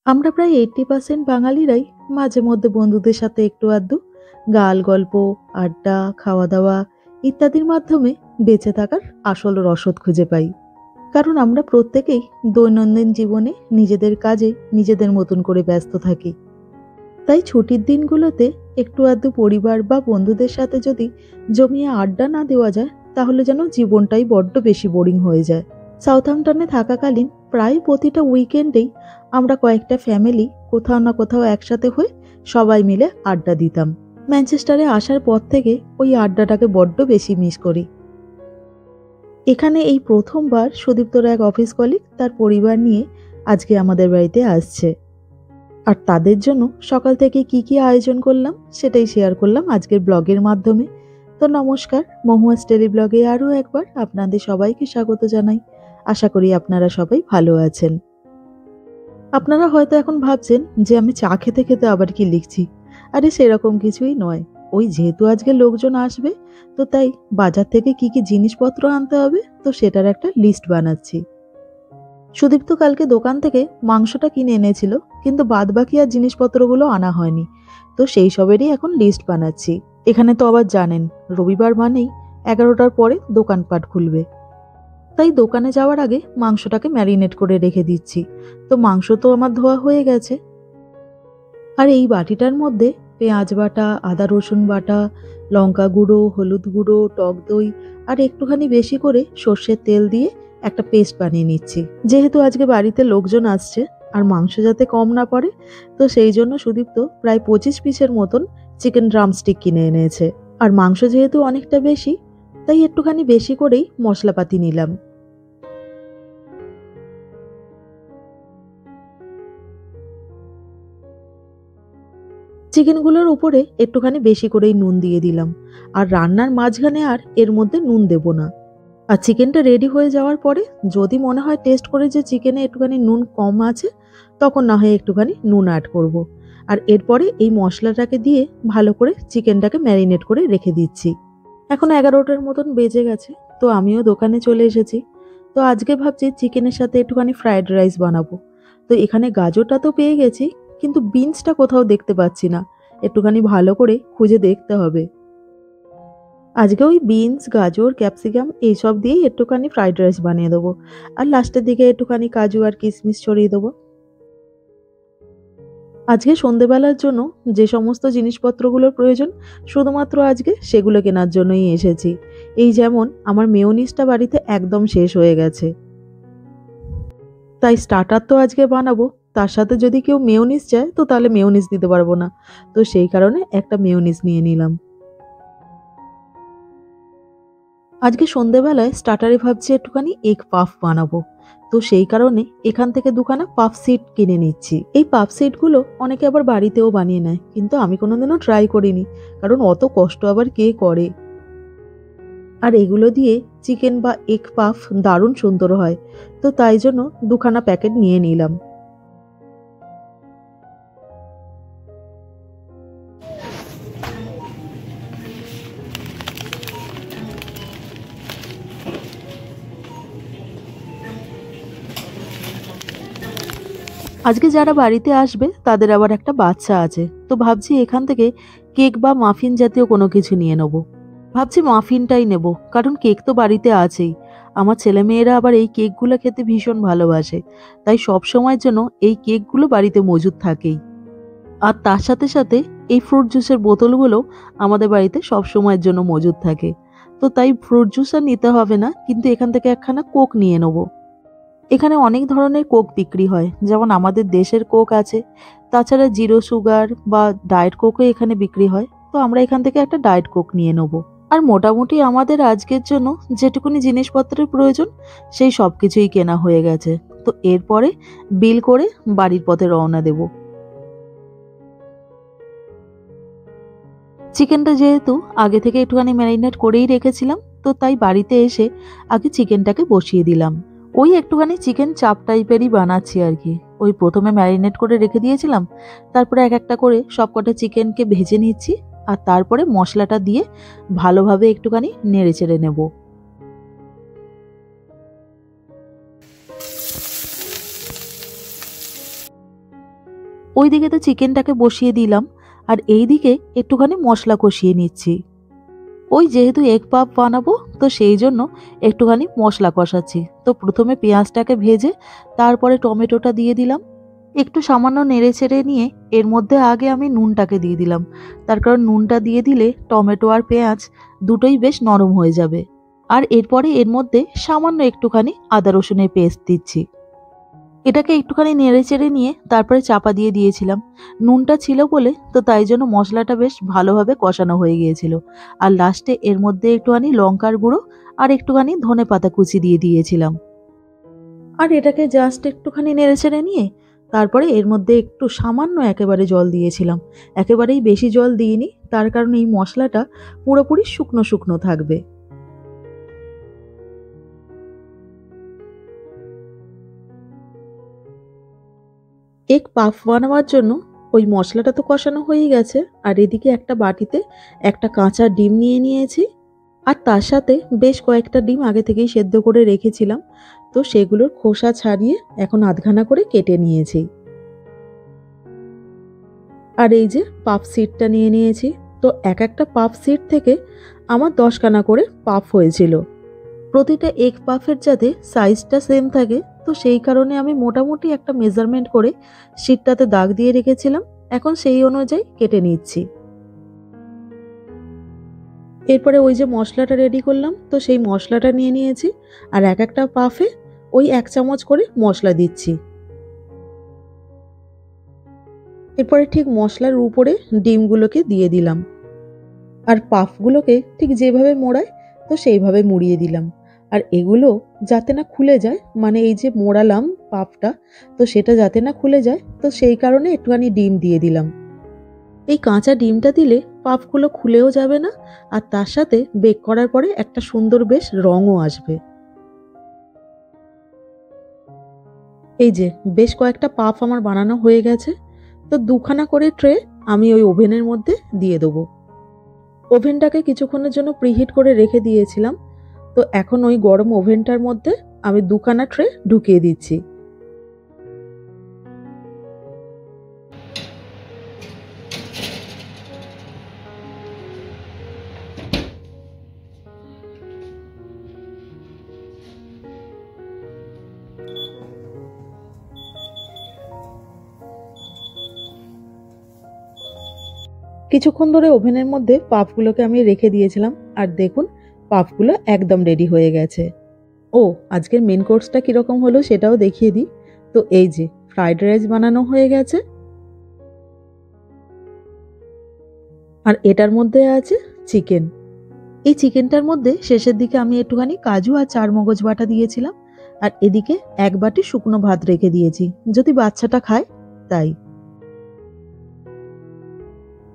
আমরা প্রায় 80% বাঙালিরাই মাঝে মধ্যে বন্ধুদের সাথে একটু আধটু গাল গল্প, আড্ডা, খাওয়া দাওয়া ইত্যাদির মাধ্যমে বেঁচে থাকার আসল রসদ খুঁজে পাই। কারণ আমরা প্রত্যেকেই দৈনন্দিন জীবনে নিজেদের কাজে নিজেদের মতন করে ব্যস্ত থাকি। তাই ছুটির দিনগুলোতে একটু আধটু পরিবার বা বন্ধুদের সাথে যদি জমিয়ে আড্ডা না দেওয়া যায়, তাহলে যেন জীবনটাই বড্ড বেশি বোরিং হয়ে যায়। সাউথাম্পটনে থাকাকালীন প্রায় প্রতিটা উইকেন্ডেই আমরা কয়েকটা ফ্যামিলি কোথাও না কোথাও একসাথে হয়ে সবাই মিলে আড্ডা দিতাম। ম্যানচেস্টারে আসার পর থেকে ওই আড্ডাটাকে বড্ড বেশি মিস করি। এখানে এই প্রথমবার সুদীপ্তর এক অফিস কলিগ তার পরিবার নিয়ে আজকে আমাদের বাড়িতে আসছে। আর তাদের জন্য সকাল থেকে কি কি আয়োজন করলাম সেটাই শেয়ার করলাম আজকের ব্লগের মাধ্যমে। তো নমস্কার, মহুয়াস টেলি ব্লগে আরও একবার আপনাদের সবাইকে স্বাগত জানাই। আশা করি আপনারা সবাই ভালো আছেন। আপনারা হয়তো এখন ভাবছেন যে আমি চা খেতে খেতে আবার কি লিখছি। আরে সেরকম কিছুই নয়। ওই যেহেতু আজকে লোকজন আসবে, তো তাই বাজার থেকে কি কি জিনিসপত্র আনতে হবে তো সেটার একটা লিস্ট বানাচ্ছি। সুদীপ তো কালকে দোকান থেকে মাংসটা কিনে এনেছিল, কিন্তু বাদবাকি আর জিনিসপত্রগুলো আনা হয়নি। তো সেই সবেরই এখন লিস্ট বানাচ্ছি। এখানে তো আবার জানেন, রবিবার মানেই 11টার পরে দোকানপাট খুলবে। তাই দোকানে যাওয়ার আগে মাংসটাকে ম্যারিনেট করে রেখে দিচ্ছি। তো মাংস তো আমার ধোয়া হয়ে গেছে। আর এই বাটিটার মধ্যে পেঁয়াজ বাটা, আদা রসুন বাটা, লঙ্কা গুঁড়ো, হলুদ গুঁড়ো, টক দই আর একটুখানি বেশি করে সর্ষের তেল দিয়ে একটা পেস্ট বানিয়ে নিচ্ছি। যেহেতু আজকে বাড়িতে লোকজন আসছে আর মাংস যাতে কম না পড়ে, তো সেই জন্য সুদীপ্ত প্রায় 25 পিসের মতন চিকেন ড্রামস্টিক কিনে এনেছে। আর মাংস যেহেতু অনেকটা বেশি, তাই একটুখানি বেশি করেই মশলাপাতি নিলাম। চিকেনগুলোর উপরে একটুখানি বেশি করেই নুন দিয়ে দিলাম। আর রান্নার মাঝখানে আর এর মধ্যে নুন দেব না। আর চিকেনটা রেডি হয়ে যাওয়ার পরে যদি মনে হয় টেস্ট করে যে চিকেনে একটুখানি নুন কম আছে, তখন না হয় একটুখানি নুন অ্যাড করব। আর এরপরে এই মশলাটাকে দিয়ে ভালো করে চিকেনটাকে ম্যারিনেট করে রেখে দিচ্ছি। এখন 11টার মতন বেজে গেছে, তো আমিও দোকানে চলে এসেছি। তো আজকে ভাবছি চিকেনের সাথে একটুখানি ফ্রাইড রাইস বানাবো। তো এখানে গাজরটা তো পেয়ে গেছি, কিন্তু বিনসটা কোথাও দেখতে পাচ্ছি না। একটুখানি ভালো করে খুঁজে দেখতে হবে। আজকে ওই বিনস, গাজর, ক্যাপসিকাম এইসব দিয়েই একটুখানি ফ্রাইড রাইস বানিয়ে দেবো। আর লাস্টের দিকে একটুখানি কাজু আর কিশমিশ ছড়িয়ে দেবো। আজকে সন্ধেবেলার জন্য যে সমস্ত জিনিসপত্রগুলোর প্রয়োজন, শুধুমাত্র আজকে সেগুলো কেনার জন্যই এসেছি। এই যেমন আমার মেয়োনিজটা বাড়িতে একদম শেষ হয়ে গেছে, তাই স্টার্টার তো আজকে বানাবো। তার সাথে যদি কেউ মেয়োনিজ চায় তো তাহলে মেয়োনিজ দিতে পারবো না। তো সেই কারণে একটা মেয়োনিজ নিয়ে নিলাম। আজকে সন্ধেবেলায় স্টার্টারে ভাবছি একটুখানি এগ পাফ বানাবো। তো সেই কারণে এখান থেকে দুখানা পাফ সিট কিনে নিচ্ছি। এই পাফ সিটগুলো অনেকে আবার বাড়িতেও বানিয়ে নেয়, কিন্তু আমি কোনোদিনও ট্রাই করিনি, কারণ অত কষ্ট আবার কে করে। আর এগুলো দিয়ে চিকেন বা এগ পাফ দারুণ সুন্দর হয়। তো তাই জন্য দুখানা প্যাকেট নিয়ে নিলাম। আজকে যারা বাড়িতে আসবে তাদের আবার একটা বাচ্চা আছে, তো ভাবছি এখান থেকে কেক বা মাফিন জাতীয় কোনো কিছু নিয়ে নেবো। ভাবছি মাফিনটাই নেব, কারণ কেক তো বাড়িতে আছেই। আমার ছেলেমেয়েরা আবার এই কেকগুলো খেতে ভীষণ ভালোবাসে। তাই সব সময়ের জন্য এই কেকগুলো বাড়িতে মজুদ থাকেই। আর তার সাথে সাথে এই ফ্রুট জুসের বোতলগুলো আমাদের বাড়িতে সব সময়ের জন্য মজুদ থাকে। তো তাই ফ্রুট জুস আর নিতে হবে না, কিন্তু এখান থেকে একখানা কোক নিয়ে নেব। এখানে অনেক ধরনের কোক বিক্রি হয়, যেমন আমাদের দেশের কোক আছে, তাছাড়া জিরো সুগার বা ডায়েট কোকও এখানে বিক্রি হয়। তো আমরা এখান থেকে একটা ডায়েট কোক নিয়ে নেব। আর মোটামুটি আমাদের আজকের জন্য যেটুকুনি জিনিসপত্রের প্রয়োজন সেই সব কিছুই কেনা হয়ে গেছে। তো এরপরে বিল করে বাড়ির পথে রওনা দেব। চিকেনটা যেহেতু আগে থেকে একটুখানি ম্যারিনেট করেই রেখেছিলাম, তো তাই বাড়িতে এসে আগে চিকেনটাকে বসিয়ে দিলাম। ওই একটুখানি চিকেন চাপ টাইপেরই বানাচ্ছি আর কি। ওই প্রথমে ম্যারিনেট করে রেখে দিয়েছিলাম, তারপরে এক একটা করে সবকটা চিকেনকে ভেজে নিচ্ছি। আর তারপরে মশলাটা দিয়ে ভালোভাবে একটুখানি নেড়ে চেড়ে নেব। ওইদিকে তো চিকেনটাকে বসিয়ে দিলাম, আর এইদিকে একটুখানি মশলা কষিয়ে নিচ্ছি। ওই যেহেতু এগ পাফ বানাবো, তো সেই জন্য একটুখানি মশলা কষাচ্ছি। তো প্রথমে পেঁয়াজটাকে ভেজে তারপরে টমেটোটা দিয়ে দিলাম, একটু সামান্য নেড়ে ছেড়ে নিয়ে এর মধ্যে আগে আমি নুনটাকে দিয়ে দিলাম। তার কারণ নুনটা দিয়ে দিলে টমেটো আর পেঁয়াজ দুটোই বেশ নরম হয়ে যাবে। আর এরপরে এর মধ্যে সামান্য একটুখানি আদা রসুনের পেস্ট দিচ্ছি। এটাকে একটুখানি নেড়ে চেড়ে নিয়ে তারপরে চাপা দিয়ে দিয়েছিলাম। নুনটা ছিল বলে তো তাই জন্য মশলাটা বেশ ভালোভাবে কষানো হয়ে গিয়েছিল। আর লাস্টে এর মধ্যে একটুখানি লঙ্কার গুঁড়ো আর একটুখানি ধনেপাতা কুচি দিয়ে দিয়েছিলাম। আর এটাকে জাস্ট একটুখানি নেড়ে চেড়ে নিয়ে তারপরে এর মধ্যে একটু সামান্য একেবারে জল দিয়েছিলাম। একেবারেই বেশি জল দিইনি, তার কারণ এই মশলাটা পুরোপুরি শুকনো শুকনো থাকবে। এগ পাফ বানাবার জন্য ওই মশলাটা তো কষানো হয়ে গেছে, আর এদিকে একটা বাটিতে একটা কাঁচা ডিম নিয়ে নিয়েছি, আর তার সাথে বেশ কয়েকটা ডিম আগে থেকেই সেদ্ধ করে রেখেছিলাম। তো সেগুলোর খোসা ছাড়িয়ে এখন আধখানা করে কেটে নিয়েছি। আর এই যে পাফ সিটটা নিয়ে নিয়েছি। তো এক একটা পাফ সিট থেকে আমার 10খানা করে পাফ হয়েছিল। প্রতিটা এগ পাফের যাতে সাইজটা সেম থাকে, তো সেই কারণে আমি মোটামুটি একটা মেজারমেন্ট করে শিটটাতে দাগ দিয়ে রেখেছিলাম। এখন সেই অনুযায়ী কেটে নিচ্ছি। এরপরে ওই যে মশলাটা রেডি করলাম, তো সেই মশলাটা নিয়ে নিয়েছি, আর এক একটা পাফে ওই 1 চামচ করে মশলা দিচ্ছি। এরপরে ঠিক মশলার উপরে ডিমগুলোকে দিয়ে দিলাম, আর পাফগুলোকে ঠিক যেভাবে মোড়ায় তো সেইভাবে মুড়িয়ে দিলাম। আর এগুলো যাতে না খুলে যায়, মানে এই যে মোড়ালাম পাফটা, তো সেটা যাতে না খুলে যায়, তো সেই কারণে একটুখানি ডিম দিয়ে দিলাম। এই কাঁচা ডিমটা দিলে পাফগুলো খুলেও যাবে না, আর তার সাথে বেক করার পরে একটা সুন্দর বেশ রঙও আসবে। এই যে বেশ কয়েকটা পাফ আমার বানানো হয়ে গেছে। তো 2খানা করে ট্রে আমি ওই ওভেনের মধ্যে দিয়ে দেবো। ওভেনটাকে কিছুক্ষণের জন্য প্রিহিট করে রেখে দিয়েছিলাম। তো এখন ওই গরম ওভেনটার মধ্যে আমি 2খানা ট্রে ঢুকিয়ে দিচ্ছি। কিছুক্ষণ ধরে ওভেনের মধ্যে পাফগুলোকে আমি রেখে দিয়েছিলাম, আর দেখুন পাফগুলো একদম রেডি হয়ে গেছে। ও, আজকের মেন কোর্সটা কীরকম হলো সেটাও দেখিয়ে দিই। তো এই যে ফ্রাইড রাইস বানানো হয়ে গেছে, আর এটার মধ্যে আছে চিকেন। এই চিকেনটার মধ্যে শেষের দিকে আমি একটুখানি কাজু আর চারমগজ বাটা দিয়েছিলাম, আর এদিকে 1 বাটি শুকনো ভাত রেখে দিয়েছি, যদি বাচ্চাটা খায় তাই।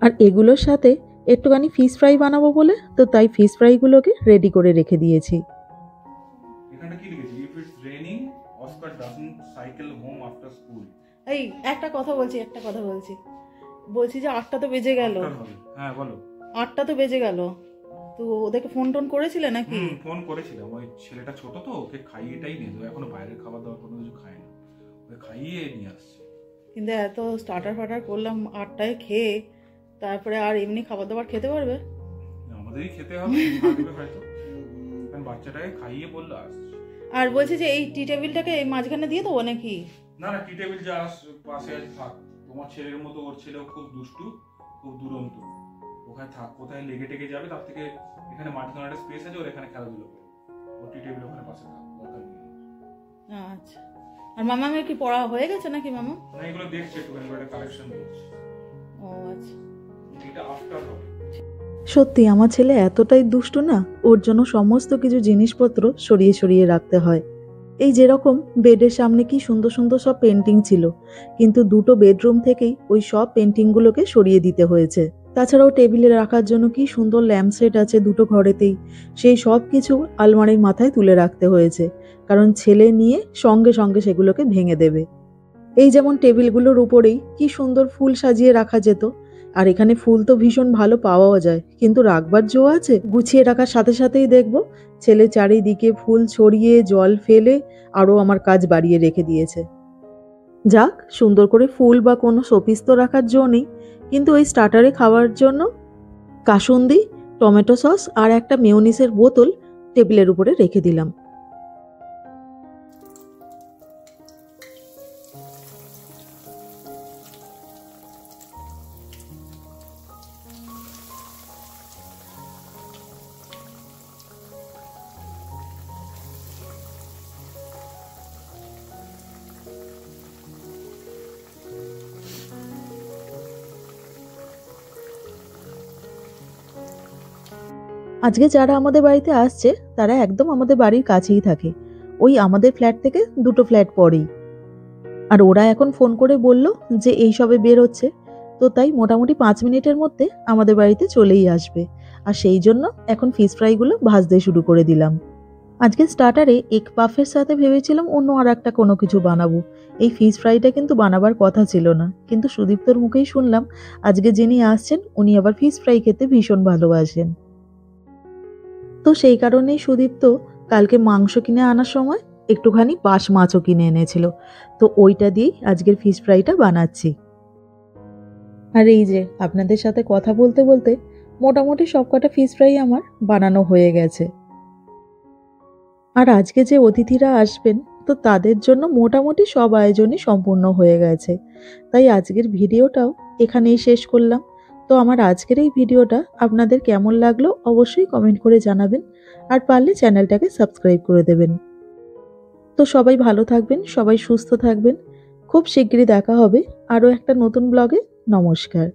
আর এগুলোর সাথে একটুখানি ফিশ ফ্রাই বানাবো বলে তো তাই ফিশ ফ্রাইগুলোকে রেডি করে রেখে দিয়েছি। এখানে কি লিখেছি? If it's raining Oscar doesn't cycle home after school. এই একটা কথা বলছি বলছি যে 8টা তো বেজে গেল। হ্যাঁ বলো। 8টা তো বেজে গেল, তো ওদেরকে ফোন টোন করেছিলে নাকি? ফোন করেছিলাম, ওই ছেলেটা ছোট তো, ওকে খাইয়েটাই নেই, ও এখনো বাইরের খাবার দাবার কোনো কিছু খায় না, ওকে খাইয়ে নিয়ে আসছে। কিন্তু এত স্টার্টার ফাটার করলাম 8টায় খেয়ে, তারপরে আর এমনি খাবার দাবার খেতে পারবে? আমাদেরই খেতে হবে হয়তো, কারণ বাচ্চাটাকে খাইয়ে বললো আসছে। আর বলছি যে এই টি টেবিলটাকে এই মাঝখানে দিয়ে দেবো নাকি? না না, টি টেবিল যা পাশে আছে থাক, তোমার ছেলের মতো ওর ছেলেও খুব দুষ্টু, খুব দুরন্ত, ওখানে থাক, কোথায় লেগে টেগে যাবে তার থেকে এখানে মাঝখানে একটা স্পেস আছে, ওর এখানে খেলাধুলো করে, ওর টি টেবিল ওখানে পাশে থাক, দরকার নেই। আচ্ছা, আর মামামের কি পড়া হয়ে গেছে নাকি মামা? না, এগুলো দেখছে একটুখানি, একটা কালেকশন করছে। ও আচ্ছা, এটা আফটার হবে। সত্যি আমার ছেলে এতটাই দুষ্টু না, ওর জন্য সমস্ত কিছু জিনিসপত্র সরিয়ে সরিয়ে রাখতে হয়। এই যেরকম বেডের সামনে কি সুন্দর সুন্দর সব পেন্টিং ছিল, কিন্তু দুটো বেডরুম থেকেই ওই সব পেন্টিংগুলোকে সরিয়ে দিতে হয়েছে। তাছাড়াও টেবিলে রাখার জন্য কি সুন্দর ল্যাম্প সেট আছে দুটো ঘরেতেই, সেই সব কিছু আলমারির মাথায় তুলে রাখতে হয়েছে, কারণ ছেলে নিয়ে সঙ্গে সঙ্গে সেগুলোকে ভেঙে দেবে। এই যেমন টেবিলগুলোর উপরেই কি সুন্দর ফুল সাজিয়ে রাখা যেত, আর এখানে ফুল তো ভীষণ ভালো পাওয়াও যায়, কিন্তু রাখবার জো আছে? গুছিয়ে রাখার সাথে সাথেই দেখবো ছেলে চারিদিকে ফুল ছড়িয়ে জল ফেলে আরও আমার কাজ বাড়িয়ে রেখে দিয়েছে। যাক, সুন্দর করে ফুল বা কোনো শোপিস তো রাখার জো নেই, কিন্তু ওই স্টার্টারে খাওয়ার জন্য কাসুন্দি, টমেটো সস আর একটা মেয়োনিজের বোতল টেবিলের উপরে রেখে দিলাম। আজকে যারা আমাদের বাড়িতে আসছে তারা একদম আমাদের বাড়ির কাছেই থাকে, ওই আমাদের ফ্ল্যাট থেকে 2টো ফ্ল্যাট পরেই। আর ওরা এখন ফোন করে বলল যে এই সবে বের হচ্ছে, তো তাই মোটামুটি 5 মিনিটের মধ্যে আমাদের বাড়িতে চলেই আসবে। আর সেই জন্য এখন ফিশ ফ্রাইগুলো ভাজতে শুরু করে দিলাম। আজকে স্টার্টারে এগ পাফের সাথে ভেবেছিলাম অন্য আর একটা কোনো কিছু বানাবো। এই ফিশ ফ্রাইটা কিন্তু বানাবার কথা ছিল না, কিন্তু সুদীপ্তর মুখেই শুনলাম আজকে যিনি আসছেন উনি আবার ফিশ ফ্রাই খেতে ভীষণ ভালোবাসেন। তো সেই কারণেই সুদীপ্ত কালকে মাংস কিনে আনার সময় একটুখানি পাশ মাছও কিনে এনেছিল, তো ওইটা দিয়েই আজকের ফিশ ফ্রাইটা বানাচ্ছি। আর এই যে আপনাদের সাথে কথা বলতে বলতে মোটামুটি সবকটা ফিশ ফ্রাই আমার বানানো হয়ে গেছে। আর আজকে যে অতিথিরা আসবেন তো তাদের জন্য মোটামুটি সব আয়োজনই সম্পূর্ণ হয়ে গেছে, তাই আজকের ভিডিওটাও এখানেই শেষ করলাম। তো আমার আজকের এই ভিডিওটা আপনাদের কেমন লাগলো অবশ্যই কমেন্ট করে জানাবেন, আর পারলে চ্যানেলটাকে সাবস্ক্রাইব করে দেবেন। তো সবাই ভালো থাকবেন, সবাই সুস্থ থাকবেন। খুব শিগগিরই দেখা হবে আরও একটা নতুন ব্লগে। নমস্কার।